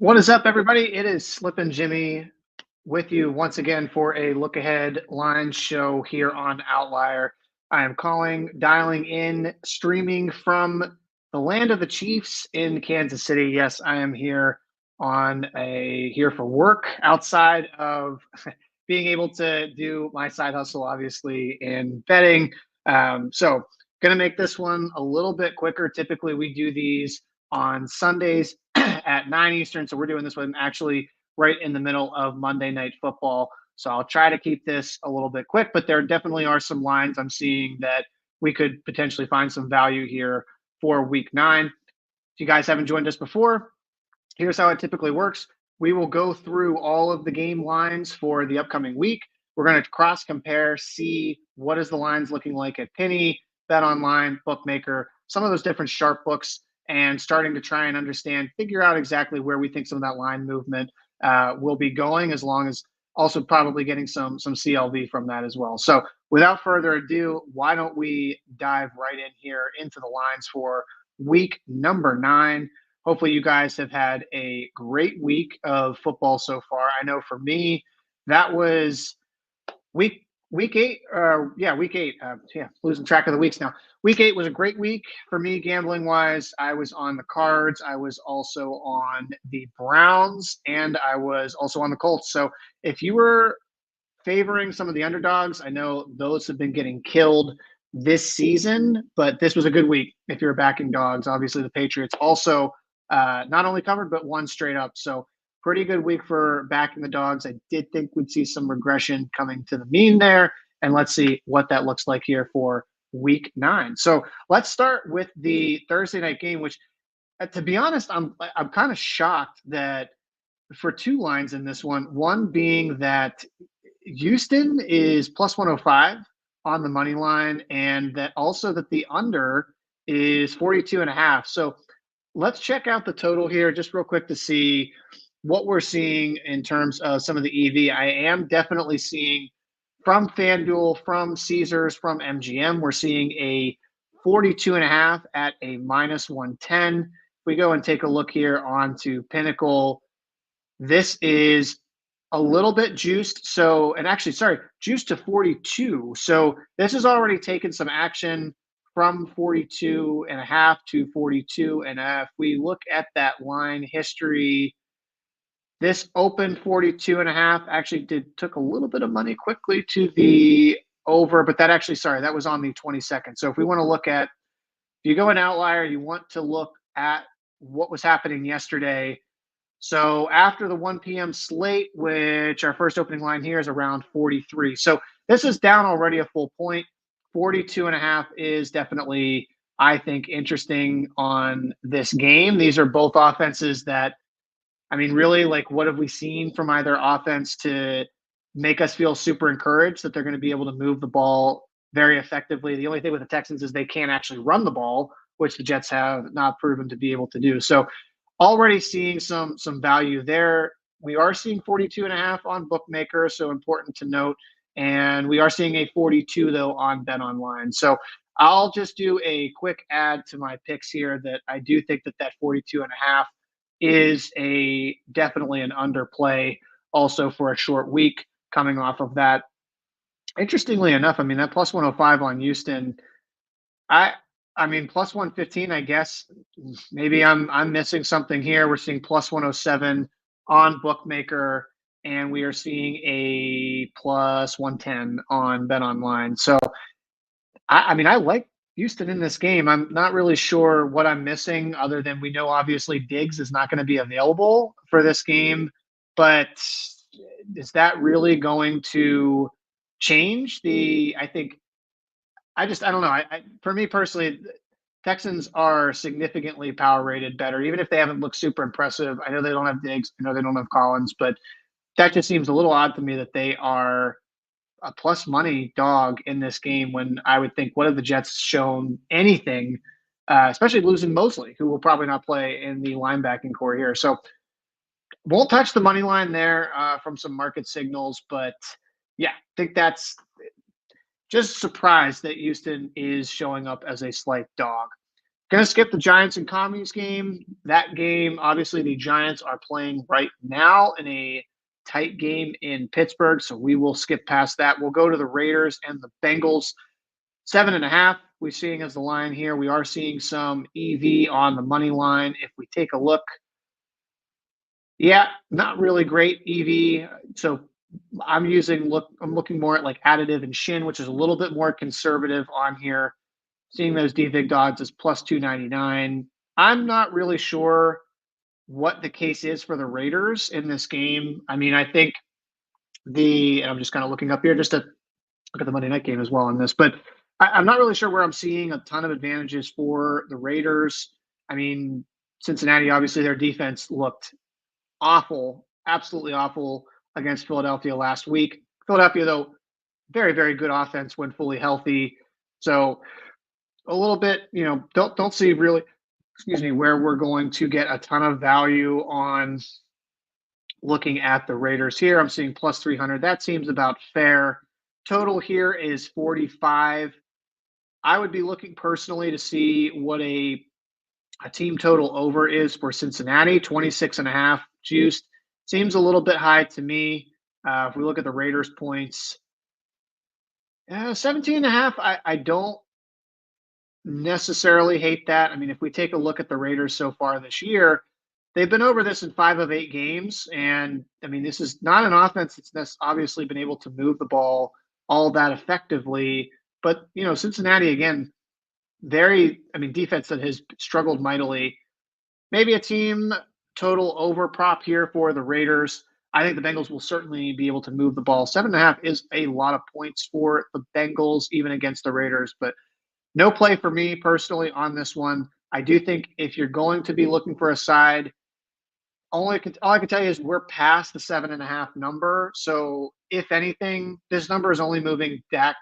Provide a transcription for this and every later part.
What is up, everybody? It is Slippin Jimmy with you once again for a look ahead line show here on Outlier. I am dialing in, streaming from the land of the Chiefs in Kansas City. Yes, I am here for work outside of being able to do my side hustle, obviously in betting. So, going to make this one a little bit quicker. Typically, we do these on Sundays at 9 Eastern. So we're doing this one actually right in the middle of Monday Night Football. So I'll try to keep this a little bit quick, but there definitely are some lines I'm seeing that we could potentially find some value here for week 9. If you guys haven't joined us before, here's how it typically works. We will go through all of the game lines for the upcoming week. We're going to cross compare, see what is the lines looking like at Penny, Bet Online, Bookmaker, some of those different sharp books, and starting to try and understand, figure out exactly where we think some of that line movement will be going, as long as also probably getting some CLV from that as well. So without further ado, why don't we dive right in here into the lines for week number 9? Hopefully, you guys have had a great week of football so far. I know for me, that was week 8. Week 8. Losing track of the weeks now. Week 8 was a great week for me gambling wise. I was on the Cards. I was also on the Browns, and I was also on the Colts. So if you were favoring some of the underdogs, I know those have been getting killed this season, but this was a good week if you're backing dogs. Obviously, the Patriots also not only covered, but won straight up. So, pretty good week for backing the dogs. I did think we'd see some regression coming to the mean there. And let's see what that looks like here for week 9. So, let's start with the Thursday night game, which, to be honest, I'm kind of shocked that for two lines in this one. One being that Houston is plus 105 on the money line, and that also that the under is 42 and a half. So let's check out the total here just real quick to see what we're seeing in terms of some of the EV. I am definitely seeing from FanDuel, from Caesars, from MGM, we're seeing a 42 and a half at a minus 110. If we go and take a look here onto Pinnacle, this is a little bit juiced. So, and actually, sorry, juiced to 42. So this has already taken some action from 42 and a half to 42. And if we look at that line history, this opened 42 and a half, actually took a little bit of money quickly to the over, but that actually, sorry, that was on the 22nd. So if we want to look at, if you go an outlier, you want to look at what was happening yesterday. So after the 1 p.m. slate, which our first opening line here is around 43. So this is down already a full point. 42 and a half is definitely, I think, interesting on this game. These are both offenses that, I mean, really, like, what have we seen from either offense to make us feel super encouraged that they're going to be able to move the ball very effectively? The only thing with the Texans is they can't actually run the ball, which the Jets have not proven to be able to do. So already seeing some value there. We are seeing 42 and a half on Bookmaker, so important to note. And we are seeing a 42 though on Bet Online. So I'll just do a quick add to my picks here that I do think that 42 and a half is a definitely an underplay also for a short week coming off of that. Interestingly enough, I mean that plus 105 on Houston, I I mean plus 115, I guess maybe I'm missing something here. We're seeing plus 107 on Bookmaker, and we are seeing a plus 110 on Bet Online. So I mean I like Houston in this game. I'm not really sure what I'm missing other than we know obviously Diggs is not going to be available for this game, but is that really going to change the I think I don't know. For me personally, Texans are significantly power rated better, even if they haven't looked super impressive. I know they don't have Diggs. I know they don't have Collins, but that just seems a little odd to me that they are a plus money dog in this game when I would think what have the Jets shown anything, especially losing Mosley, who will probably not play in the linebacking core here. So won't touch the money line there from some market signals, but yeah, I think that's just surprised that Houston is showing up as a slight dog. Gonna skip the Giants and Commies game. That game, obviously, the Giants are playing right now in a tight game in Pittsburgh, so we will skip past that. We'll go to the Raiders and the Bengals. 7.5, we're seeing as the line here. We are seeing some EV on the money line. If we take a look, yeah, not really great EV. So I'm looking more at like additive and shin, which is a little bit more conservative on here. Seeing those DVIG odds as plus 299. I'm not really sure what the case is for the Raiders in this game. I mean, I think and I'm just kind of looking up here just to look at the Monday night game as well on this, but I'm not really sure where I'm seeing a ton of advantages for the Raiders. I mean, Cincinnati, obviously, their defense looked awful, absolutely awful against Philadelphia last week. Philadelphia, though, very, very good offense when fully healthy. So a little bit, don't see really, excuse me, where we're going to get a ton of value on looking at the Raiders here. I'm seeing plus 300. That seems about fair. Total here is 45. I would be looking personally to see what a team total over is for Cincinnati. 26.5 juiced. Seems a little bit high to me. If we look at the Raiders points, 17.5, I don't necessarily hate that. I mean, if we take a look at the Raiders so far this year, they've been over this in 5 of 8 games. And I mean, this is not an offense that's obviously been able to move the ball all that effectively. But, Cincinnati, again, defense that has struggled mightily. Maybe a team total over prop here for the Raiders. I think the Bengals will certainly be able to move the ball. 7.5 is a lot of points for the Bengals, even against the Raiders. But no play for me personally on this one. I do think if you're going to be looking for a side, all I can tell you is we're past the 7.5 number. So if anything, this number is only moving back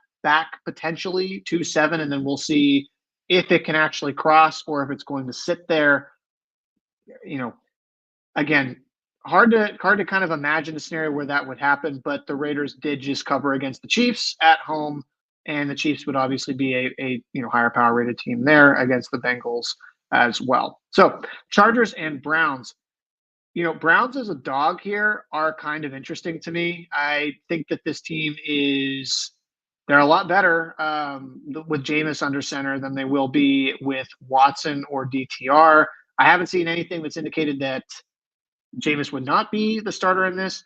potentially to 7, and then we'll see if it can actually cross or if it's going to sit there. Again, hard to kind of imagine a scenario where that would happen, but the Raiders did just cover against the Chiefs at home, and the Chiefs would obviously be a higher power rated team there against the Bengals as well. So Chargers and Browns. Browns as a dog here are kind of interesting to me. I think that this team they're a lot better with Jameis under center than they will be with Watson or DTR. I haven't seen anything that's indicated that Jameis would not be the starter in this.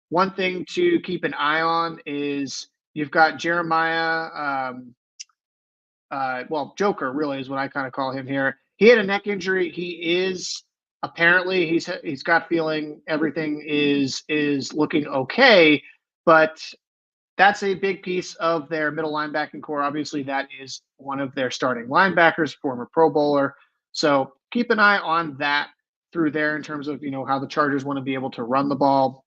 One thing to keep an eye on is you've got Jeremiah, Joker really is what I kind of call him here. He had a neck injury. He is apparently he's got feeling everything is looking okay, but that's a big piece of their middle linebacking core. Obviously, that is one of their starting linebackers, former Pro Bowler. So keep an eye on that through there in terms of how the Chargers want to be able to run the ball.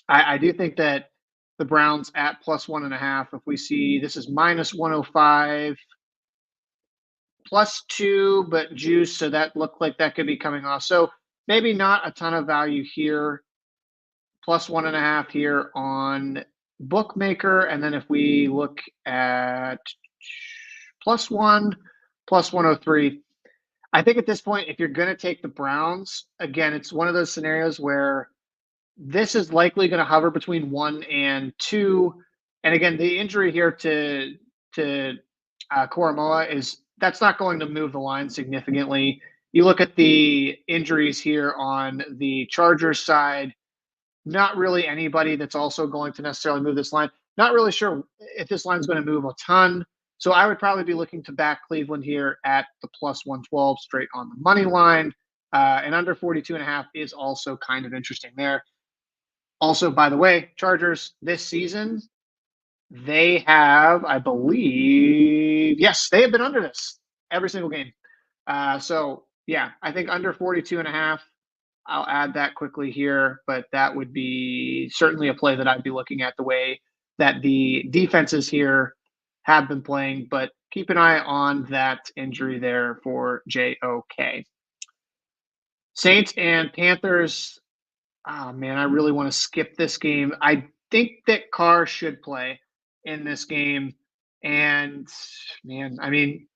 I do think that the Browns at plus 1.5. If we see this is minus 105, plus 2, but juice, so that looked like that could be coming off. So maybe not a ton of value here. Plus 1.5 here on Bookmaker, and then if we look at plus 1, plus 103. I think at this point, if you're going to take the Browns, again, it's one of those scenarios where this is likely going to hover between 1 and 2. And again, the injury here to Koromoa that's not going to move the line significantly. You look at the injuries here on the Chargers side, not really anybody that's also going to necessarily move this line. Not really sure if this line is going to move a ton. So I would probably be looking to back Cleveland here at the plus 112 straight on the money line. And under 42.5 is also kind of interesting there. Also, by the way, Chargers this season, they have, I believe, yes, they have been under this every single game. So yeah, I think under 42.5. I'll add that quickly here, but that would be certainly a play that I'd be looking at the way that the defenses here have been playing, but keep an eye on that injury there for JOK. Saints and Panthers. Oh, man, I really want to skip this game. I think that Carr should play in this game. And, man, I mean,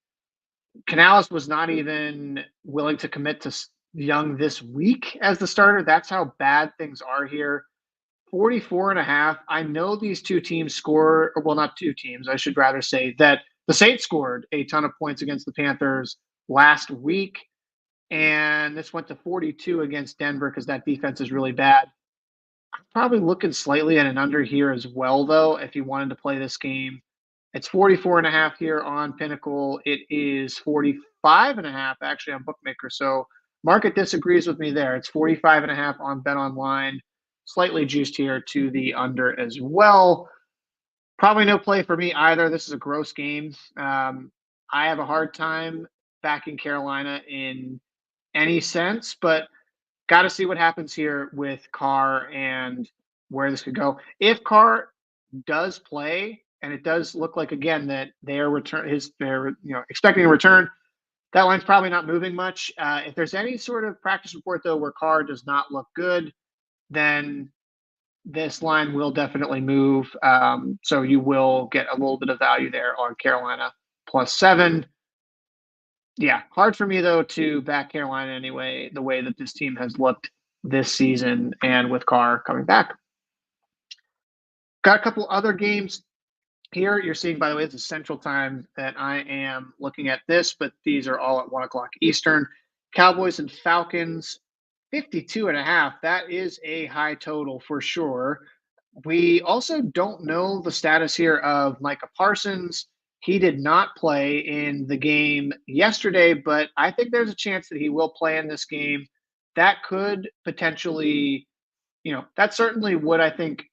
Canales was not even willing to commit to Young this week as the starter. That's how bad things are here. 44 and a half. I know these two teams score, or well, not two teams. I should rather say that the Saints scored a ton of points against the Panthers last week, and this went to 42 against Denver because that defense is really bad. I'm probably looking slightly at an under here as well, though, if you wanted to play this game. It's 44 and a half here on Pinnacle. It is 45 and a half actually on Bookmaker. So market disagrees with me there. It's 45 and a half on Bet Online. Slightly juiced here to the under as well. Probably no play for me either. This is a gross game. I have a hard time backing Carolina in any sense, but got to see what happens here with Carr and where this could go. If Carr does play, and it does look like again that they're expecting a return, that line's probably not moving much. If there's any sort of practice report though where Carr does not look good, then this line will definitely move. So you will get a little bit of value there on Carolina +7. Yeah, hard for me though to back Carolina anyway, the way that this team has looked this season and with Carr coming back. Got a couple other games here. You're seeing, by the way, it's a Central Time that I am looking at this, but these are all at 1 o'clock Eastern. Cowboys and Falcons, 52 and a half. That is a high total for sure. We also don't know the status here of Micah Parsons. He did not play in the game yesterday, but I think there's a chance that he will play in this game. That could potentially, that certainly would, I think,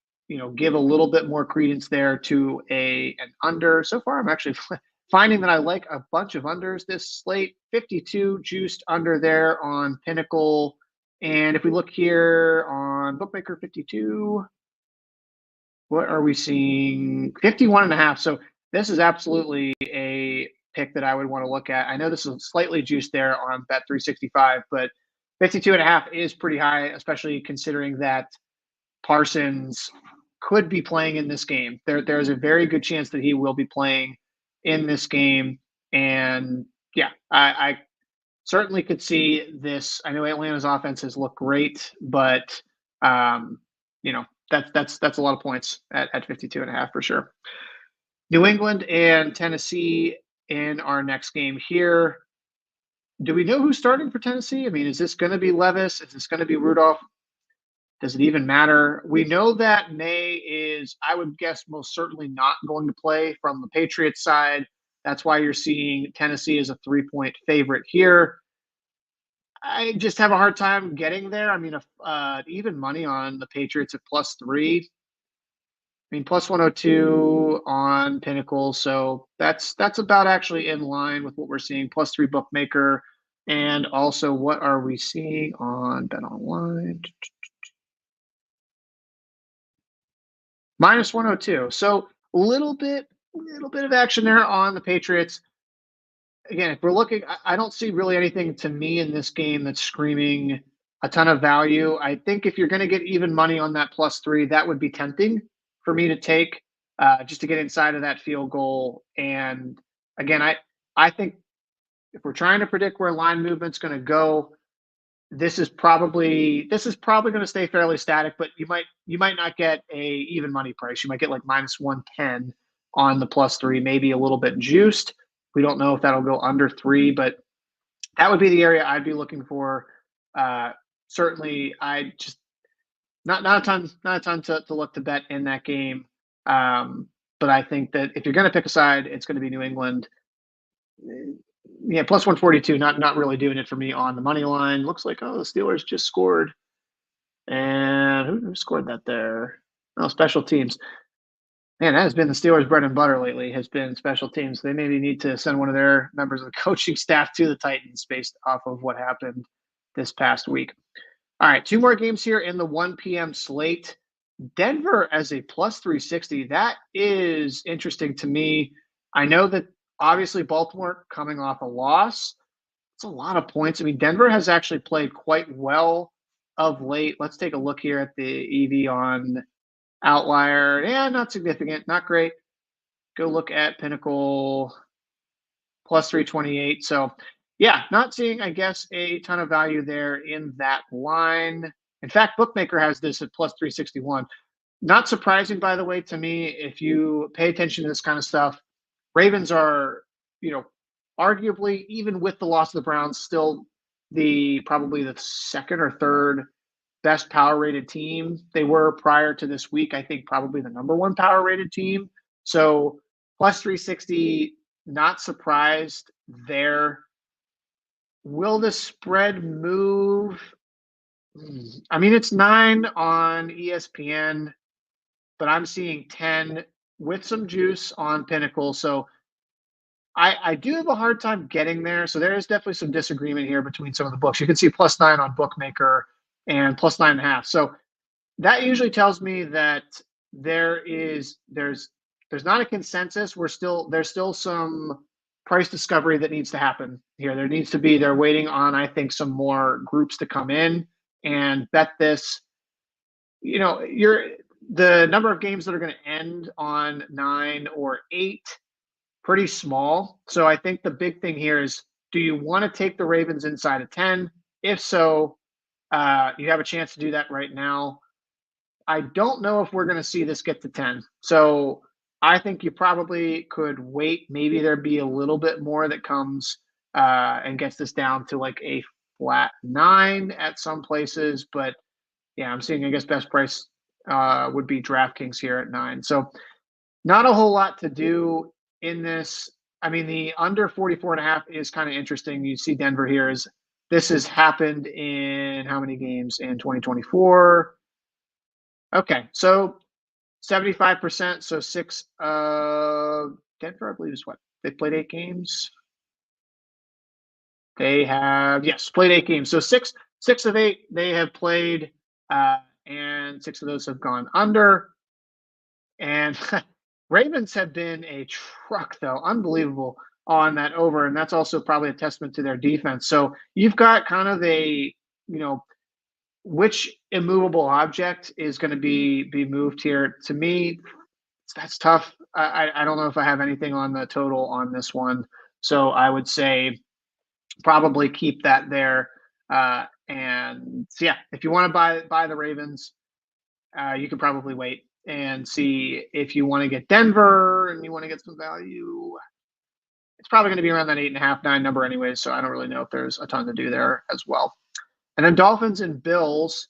give a little bit more credence there to an under. So far, I'm actually finding that I like a bunch of unders this slate. 52 juiced under there on Pinnacle. And if we look here on Bookmaker 52, what are we seeing? 51 and a half. So this is absolutely a pick that I would want to look at. I know this is slightly juiced there on Bet 365, but 52 and a half is pretty high, especially considering that Parsons could be playing in this game. There's a very good chance that he will be playing in this game. And yeah, I certainly could see this. I know Atlanta's offenses look great, but that's a lot of points at 52 and a half for sure. New England and Tennessee in our next game here. Do we know who's starting for Tennessee? I mean, is this going to be Levis? Is this going to be Rudolph? Does it even matter? We know that May is, I would guess, most certainly not going to play from the Patriots side. That's why you're seeing Tennessee as a 3-point favorite here. I just have a hard time getting there. I mean, even money on the Patriots at +3. I mean, +102 on Pinnacle. So that's about actually in line with what we're seeing. +3 Bookmaker. And also, what are we seeing on Bet Online? -102. So a little bit of action there on the Patriots. Again, if we're looking, I don't see really anything to me in this game that's screaming a ton of value. I think if you're going to get even money on that +3, that would be tempting for me to take just to get inside of that field goal. And again, I think if we're trying to predict where line movement's going to go, this is probably going to stay fairly static, but you might not get a even money price. You might get like -110 on the +3, maybe a little bit juiced. We don't know if that'll go under 3, but that would be the area I'd be looking for. Certainly, I just not a ton to look to bet in that game. But I think that if you're going to pick a side, it's going to be New England. Yeah, +142, not really doing it for me on the money line. Looks like, the Steelers just scored. And who scored that there? Oh, special teams. Man, that has been the Steelers' bread and butter lately, has been special teams. They maybe need to send one of their members of the coaching staff to the Titans based off of what happened this past week. All right, 2 more games here in the 1 p.m. slate. Denver as a +360. That is interesting to me. I know that obviously Baltimore coming off a loss. It's a lot of points. I mean, Denver has actually played quite well of late. Let's take a look here at the EV on Outlier. Yeah, not significant, not great. Go look at Pinnacle plus 328. So, yeah, not seeing, I guess, a ton of value there in that line. In fact, Bookmaker has this at plus 361. Not surprising, by the way, to me, if you pay attention to this kind of stuff. Ravens are, you know, arguably, even with the loss of the Browns, still probably the second or third best power rated team. They were prior to this week, I think, probably the number one power rated team. So plus 360, not surprised there. Will the spread move? I mean, it's 9 on ESPN, but I'm seeing 10 with some juice on Pinnacle. So I do have a hard time getting there. So there is definitely some disagreement here between some of the books. You can see plus 9 on Bookmaker and plus 9.5. So that usually tells me that there's not a consensus. There's still some price discovery that needs to happen here. They're waiting on, I think, some more groups to come in and bet this. The number of games that are going to end on 9 or 8, pretty small. So I think the big thing here is, do you want to take the Ravens inside of 10? If so, you have a chance to do that right now. I don't know if we're going to see this get to 10. So I think you probably could wait. Maybe there'd be a little bit more that comes and gets this down to like a flat 9 at some places. But yeah, I'm seeing, I guess, best price would be DraftKings here at 9. So not a whole lot to do in this. I mean, the under 44.5 is kind of interesting. You see Denver here this has happened in how many games in 2024? Okay, so 75%. So Denver, I believe, is what? They played 8 games. They have, yes, played 8 games. So six of 8 they have played, and 6 of those have gone under. And Ravens have been a truck, though, unbelievable on that over, and that's also probably a testament to their defense. So you've got kind of which immovable object is going to be moved here. To me, that's tough. I don't know if I have anything on the total on this one, so I would say probably keep that there. And yeah, if you want to buy the Ravens, you could probably wait and see. If you want to get Denver and you want to get some value, it's probably going to be around that 8.5, 9 number anyway. So I don't really know if there's a ton to do there as well. And then Dolphins and Bills.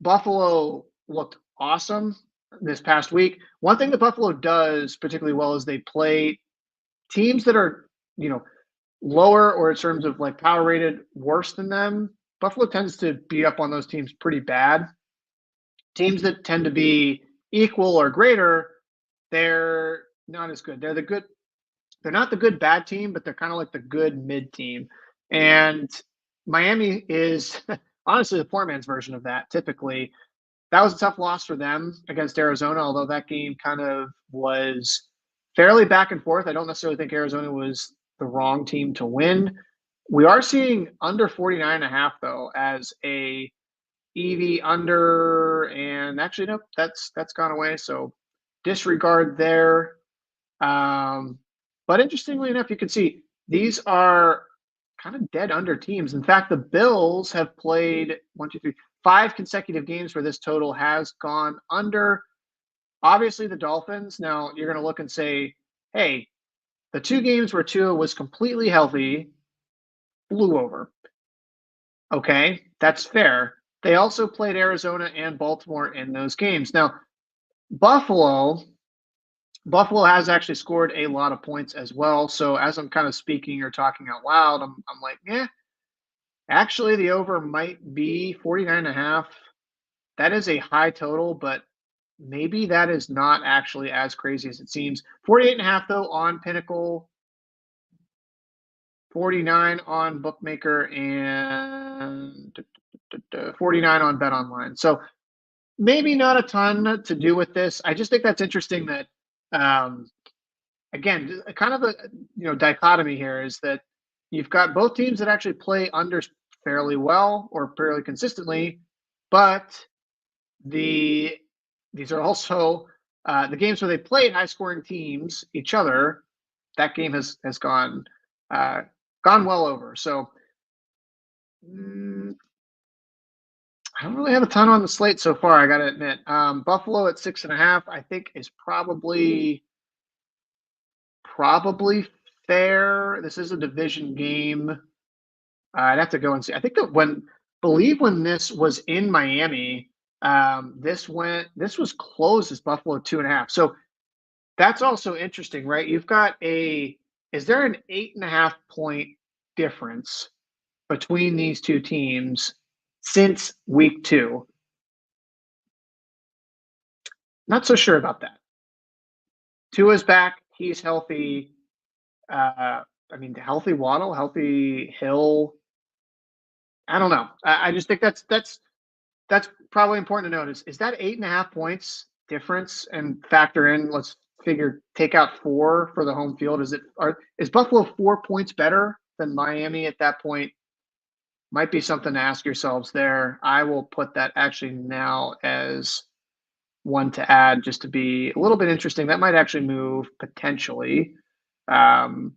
Buffalo looked awesome this past week. One thing that Buffalo does particularly well is they play teams that are, lower, or in terms of like power rated, worse than them. Buffalo tends to beat up on those teams pretty bad. Teams that tend to be equal or greater, they're not as good. They're not the good bad team, but they're kind of like the good mid team. And Miami is honestly the poor man's version of that. Typically, that was a tough loss for them against Arizona, although that game kind of was fairly back and forth. I don't necessarily think Arizona was the wrong team to win. We are seeing under 49.5, though, as a EV under, and actually, nope, that's gone away. So disregard there. But interestingly enough, you can see these are kind of dead under teams. In fact, the Bills have played 5 consecutive games where this total has gone under. Obviously, the Dolphins, now you're going to look and say, hey, the 2 games where Tua was completely healthy flew over. Okay, that's fair. They also played Arizona and Baltimore in those games. Now, Buffalo has actually scored a lot of points as well. So as I'm kind of speaking or talking out loud, I'm like, yeah, actually the over might be 49.5. That is a high total, but maybe that is not actually as crazy as it seems. 48.5 though on Pinnacle, 49 on Bookmaker, and 49 on Bet Online. So maybe not a ton to do with this. I just think that's interesting that, again, kind of a dichotomy here is that you've got both teams that actually play under fairly well or fairly consistently, but these are also the games where they played high-scoring teams each other. that game has gone well over. So mm, I don't really have a ton on the slate so far. I got to admit, Buffalo at 6.5, I think is probably fair. This is a division game. I'd have to go and see. I think that when this was in Miami, this was closed as Buffalo 2.5. So that's also interesting, right? Is there an 8.5 point difference between these two teams since week 2? Not so sure about that. Tua's back. He's healthy. Healthy Waddle, healthy Hill. I don't know. I just think that's probably important to notice. Is that 8.5 points difference and factor in? Let's take out 4 for the home field. Is Buffalo 4 points better than Miami at that point? Might be something to ask yourselves there. I will put that actually now as one to add, just to be a little bit interesting. That might actually move potentially, because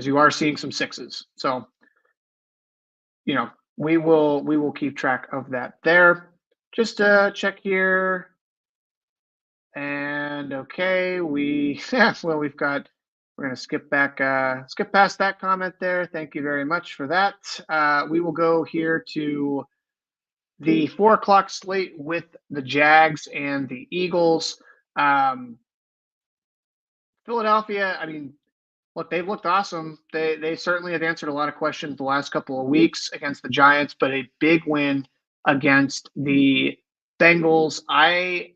you are seeing some 6s. So we will keep track of that there. Just check here. And okay, we're going to skip past that comment there. Thank you very much for that. We will go here to the 4 o'clock slate with the Jags and the Eagles. Philadelphia, look, they've looked awesome. They certainly have answered a lot of questions the last couple of weeks against the Giants, but a big win against the Bengals. I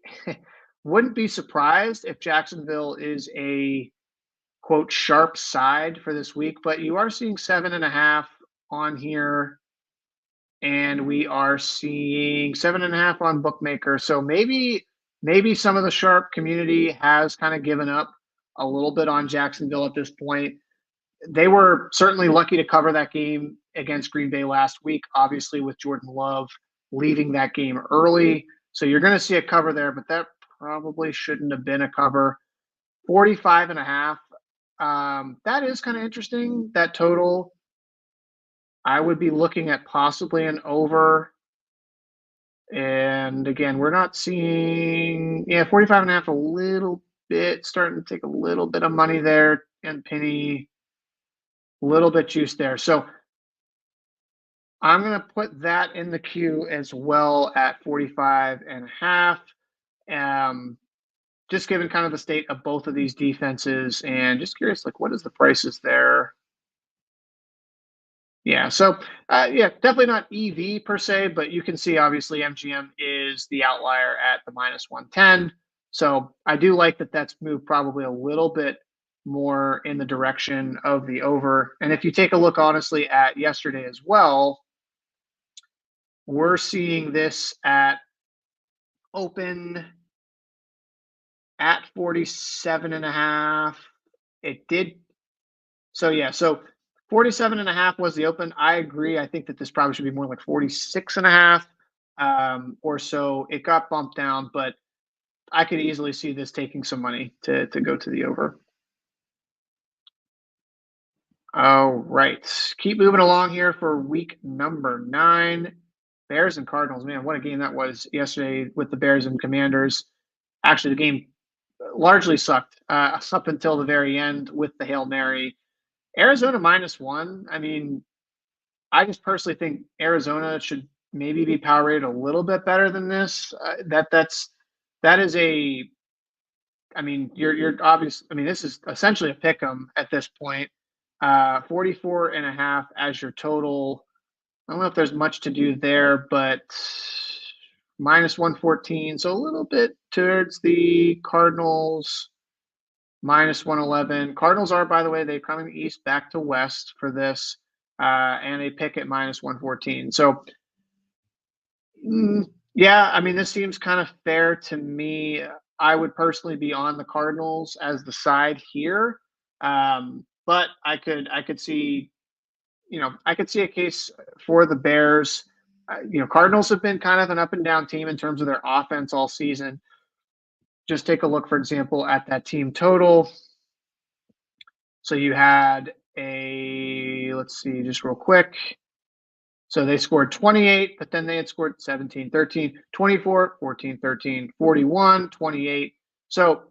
wouldn't be surprised if Jacksonville is a quote sharp side for this week, but you are seeing 7.5 on here, and we are seeing 7.5 on Bookmaker. So maybe some of the sharp community has kind of given up a little bit on Jacksonville at this point. They were certainly lucky to cover that game against Green Bay last week, obviously with Jordan Love leaving that game early. So you're going to see a cover there, but that probably shouldn't have been a cover. 45.5. That is kind of interesting, that total. I would be looking at possibly an over. And again, we're not seeing, 45.5, a little bit, starting to take a little bit of money there, and penny, a little bit juice there. So I'm going to put that in the queue as well at 45.5. Just given kind of the state of both of these defenses, and just curious, what is the prices there? Yeah, so definitely not EV per se, but you can see obviously MGM is the outlier at the -110. So I do like that that's moved probably a little bit more in the direction of the over. And if you take a look honestly at yesterday as well, we're seeing this at open at 47.5. It did. So 47.5 was the open. I agree. I think that this probably should be more like 46.5 or so. It got bumped down, but I could easily see this taking some money to go to the over. All right. Keep moving along here for week number 9. Bears and Cardinals. Man, what a game that was yesterday with the Bears and Commanders. Actually, the game largely sucked up until the very end with the Hail Mary. Arizona -1. I just personally think Arizona should maybe be power rated a little bit better than this. You're obvious. This is essentially a pick 'em at this point. 44.5 as your total. I don't know if there's much to do there, but -114, so a little bit towards the Cardinals. -111. Cardinals are, by the way, they're coming east back to west for this, and a pick at -114. So, this seems kind of fair to me. I would personally be on the Cardinals as the side here, but I could see, I could see a case for the Bears. Cardinals have been kind of an up and down team in terms of their offense all season. Just take a look, for example, at that team total. So you had let's see, just real quick. So they scored 28, but then they had scored 17, 13, 24, 14, 13, 41, 28. So,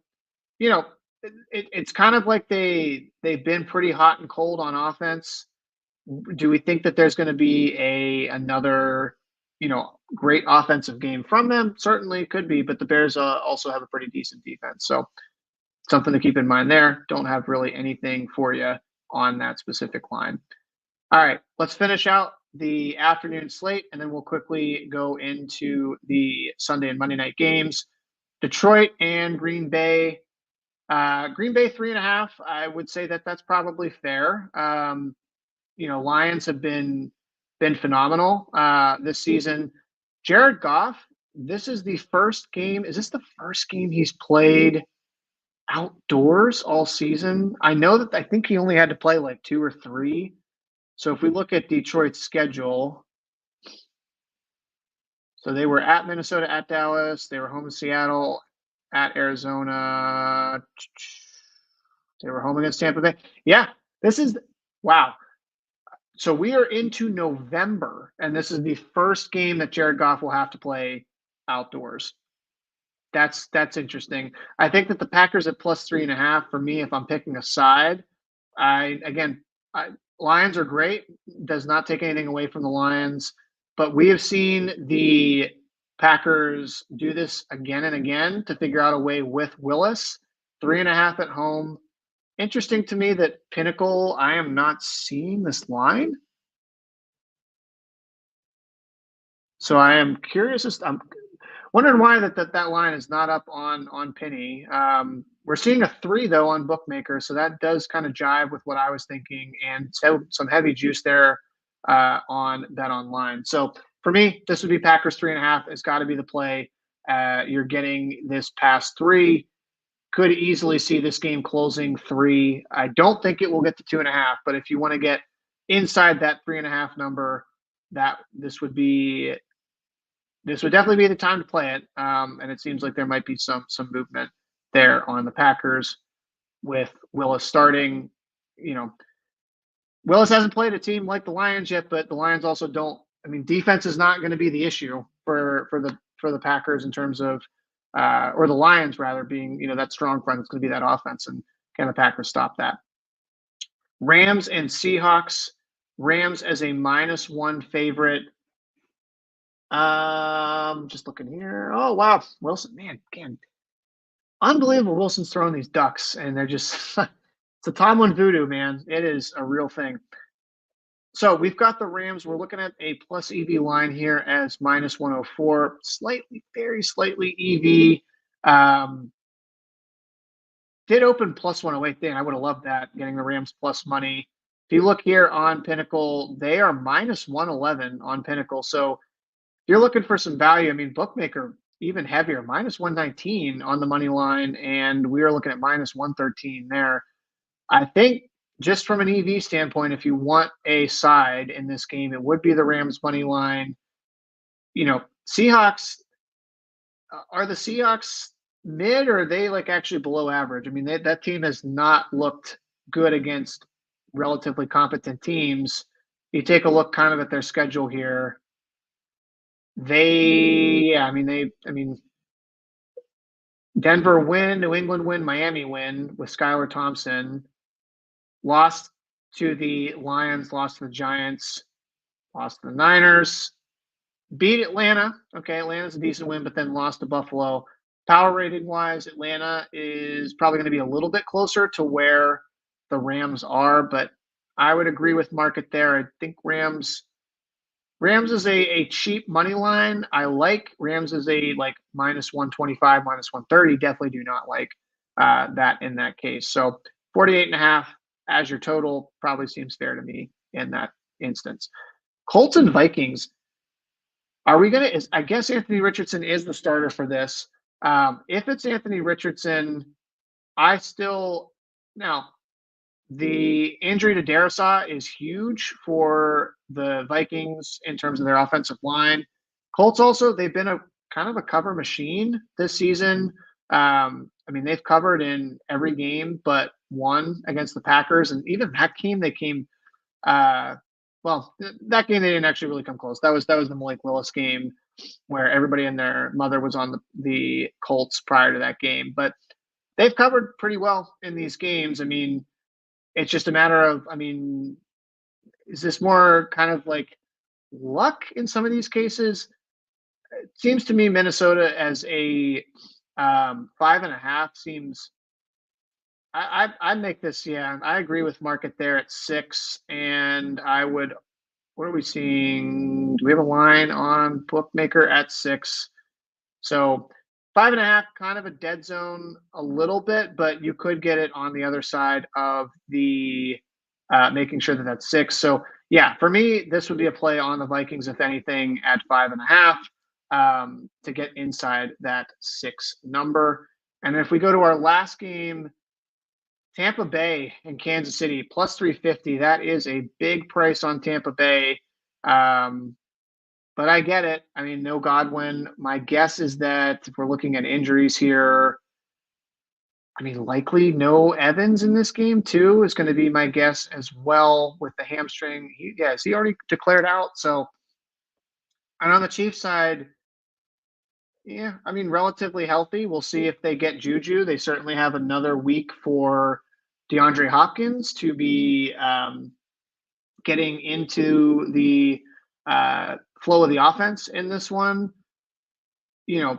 you know, it's kind of like they've been pretty hot and cold on offense. Do we think that there's going to be another, great offensive game from them? Certainly could be, but the Bears also have a pretty decent defense. So something to keep in mind there. Don't have really anything for you on that specific line. All right, let's finish out the afternoon slate, and then we'll quickly go into the Sunday and Monday night games. Detroit and Green Bay. Green Bay 3.5. I would say that that's probably fair. Lions have been phenomenal this season. Jared Goff. This is the first game. Is this the first game he's played outdoors all season? I know that I think he only had to play like 2 or 3. So if we look at Detroit's schedule, so they were at Minnesota, at Dallas, they were home in Seattle, at Arizona, they were home against Tampa Bay. Yeah, this is wow. So we are into November, and this is the first game that Jared Goff will have to play outdoors. That's interesting. I think that the Packers at +3.5 for me, if I'm picking a side, Lions are great. Does not take anything away from the Lions, but we have seen the Packers do this again and again to figure out a way with Willis. 3.5 at home. Interesting to me that Pinnacle, I am not seeing this line. So I am curious. I'm wondering why that line is not up on Penny. We're seeing a 3 though on Bookmaker, so that does kind of jive with what I was thinking, and so some heavy juice there on Bet Online. So for me, this would be Packers 3.5. It's got to be the play. You're getting this past 3. Could easily see this game closing 3. I don't think it will get to 2.5, but if you want to get inside that 3.5 number, this would definitely be the time to play it. And it seems like there might be some movement there on the Packers with Willis starting. Willis hasn't played a team like the Lions yet, but the Lions also don't. I mean, defense is not going to be the issue for the Packers in terms of, or the Lions rather, being that strong front. It's going to be that offense, and can the Packers stop that? Rams and Seahawks. Rams as a -1 favorite. Just looking here. Oh wow, Wilson, man, again, unbelievable. Wilson's throwing these ducks, and they're just it's a Tomlin voodoo, man. It is a real thing. So we've got the Rams. We're looking at a plus EV line here as -104, very slightly EV. Did open plus 108 thing. I would have loved that, getting the Rams plus money. If you look here on Pinnacle, they are -111 on Pinnacle. So if you're looking for some value, I mean, Bookmaker even heavier, -119 on the money line, and we are looking at -113 there. I think just from an EV standpoint, if you want a side in this game, it would be the Rams money line. Seahawks, are the Seahawks mid, or are they like actually below average? I mean, that team has not looked good against relatively competent teams. You take a look kind of at their schedule here. Denver win, New England win, Miami win with Skylar Thompson. Lost to the Lions, lost to the Giants, lost to the Niners. Beat Atlanta. Okay, Atlanta's a decent win, but then lost to Buffalo. Power rating wise, Atlanta is probably going to be a little bit closer to where the Rams are, but I would agree with Market there. I think Rams is a cheap money line. I like Rams as a like -125, -130. Definitely do not like that in that case. So 48.5 as your total probably seems fair to me in that instance. Colts and Vikings. Are we going to, I guess Anthony Richardson is the starter for this. If it's Anthony Richardson, now the injury to Darrisaw is huge for the Vikings in terms of their offensive line. Colts also, they've been a kind of a cover machine this season. They've covered in every game, but won against the Packers, and even that game they came. That game they didn't actually really come close. That was the Malik Willis game where everybody and their mother was on the Colts prior to that game. But they've covered pretty well in these games. I mean, it's just a matter of, is this more kind of like luck in some of these cases? It seems to me Minnesota as a 5.5 seems. I'd make this. Yeah, I agree with market there at 6, and I would. What are we seeing? Do we have a line on bookmaker at 6? So 5.5, kind of a dead zone a little bit, but you could get it on the other side of the making sure that that's 6. So yeah, for me, this would be a play on the Vikings, if anything, at 5.5 to get inside that 6 number. And if we go to our last game, Tampa Bay and Kansas City plus 350. That is a big price on Tampa Bay. But I get it. I mean, no Godwin. My guess is that if we're looking at injuries here, likely no Evans in this game too is going to be my guess as well with the hamstring. He already declared out. So, and on the Chiefs side, yeah, relatively healthy. We'll see if they get Juju. They certainly have another week for DeAndre Hopkins to be getting into the flow of the offense in this one. The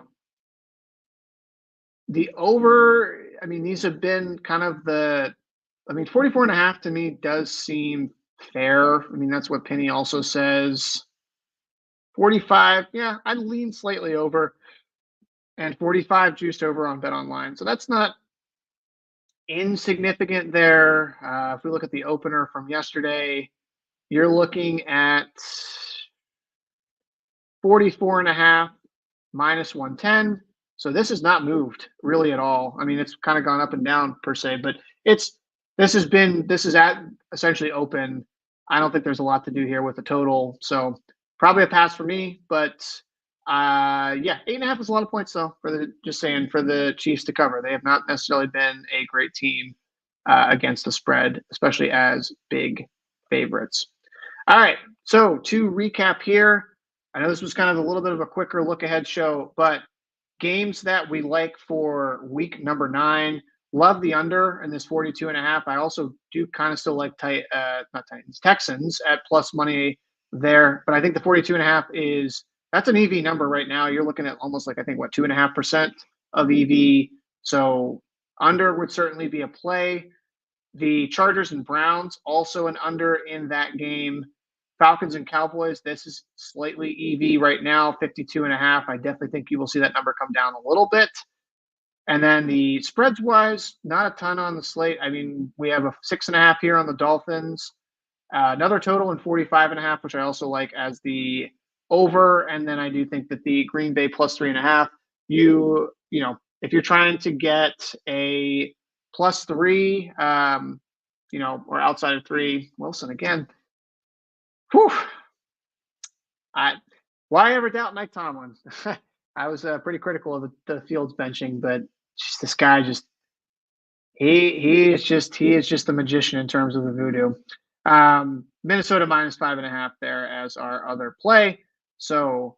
over, these have been kind of 44.5 to me does seem fair. That's what Penny also says. 45, yeah, I'd lean slightly over, and 45 juiced over on Bet Online. So that's not insignificant there. If we look at the opener from yesterday, you're looking at 44.5 minus 110. So this has not moved really at all. It's kind of gone up and down per se, but this is at essentially open. I don't think there's a lot to do here with the total. So probably a pass for me, but yeah, 8.5 is a lot of points though for the Chiefs to cover. They have not necessarily been a great team against the spread, especially as big favorites. All right. So to recap here, I know this was kind of a little bit of a quicker look ahead show, but games that we like for week number 9, love the under in this 42.5. I also do kind of still like Texans at plus money there, but I think the 42.5 that's an EV number right now. You're looking at almost 2.5% of EV. So under would certainly be a play. The Chargers and Browns also an under in that game. Falcons and Cowboys, this is slightly EV right now, 52.5. I definitely think you will see that number come down a little bit. And then the spreads wise, not a ton on the slate. We have a 6.5 here on the Dolphins, another total in 45.5, which I also like as the over. And then I do think that the Green Bay plus 3.5, if you're trying to get a plus 3, or outside of 3, Wilson again. Whew. Why ever doubt Mike Tomlin? I was pretty critical of the Fields benching, but this guy he is just a magician in terms of the voodoo. Minnesota minus 5.5 there as our other play. So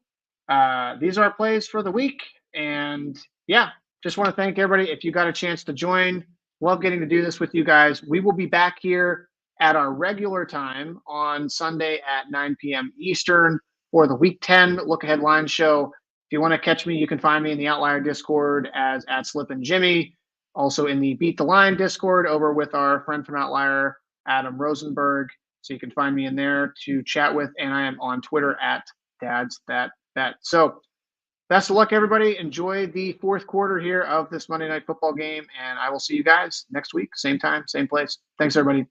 these are our plays for the week, and yeah, just want to thank everybody. If you got a chance to join, love getting to do this with you guys. We will be back here at our regular time on Sunday at 9 p.m. Eastern for the Week 10 Look Ahead Line Show. If you want to catch me, you can find me in the Outlier Discord as at Slippin Jimmy. Also in the Beat the Line Discord over with our friend from Outlier, Adam Rosenberg. So you can find me in there to chat with, and I am on Twitter at Dads That Bet. So best of luck, everybody. Enjoy the fourth quarter here of this Monday Night Football game, and I will see you guys next week, same time, same place. Thanks, everybody.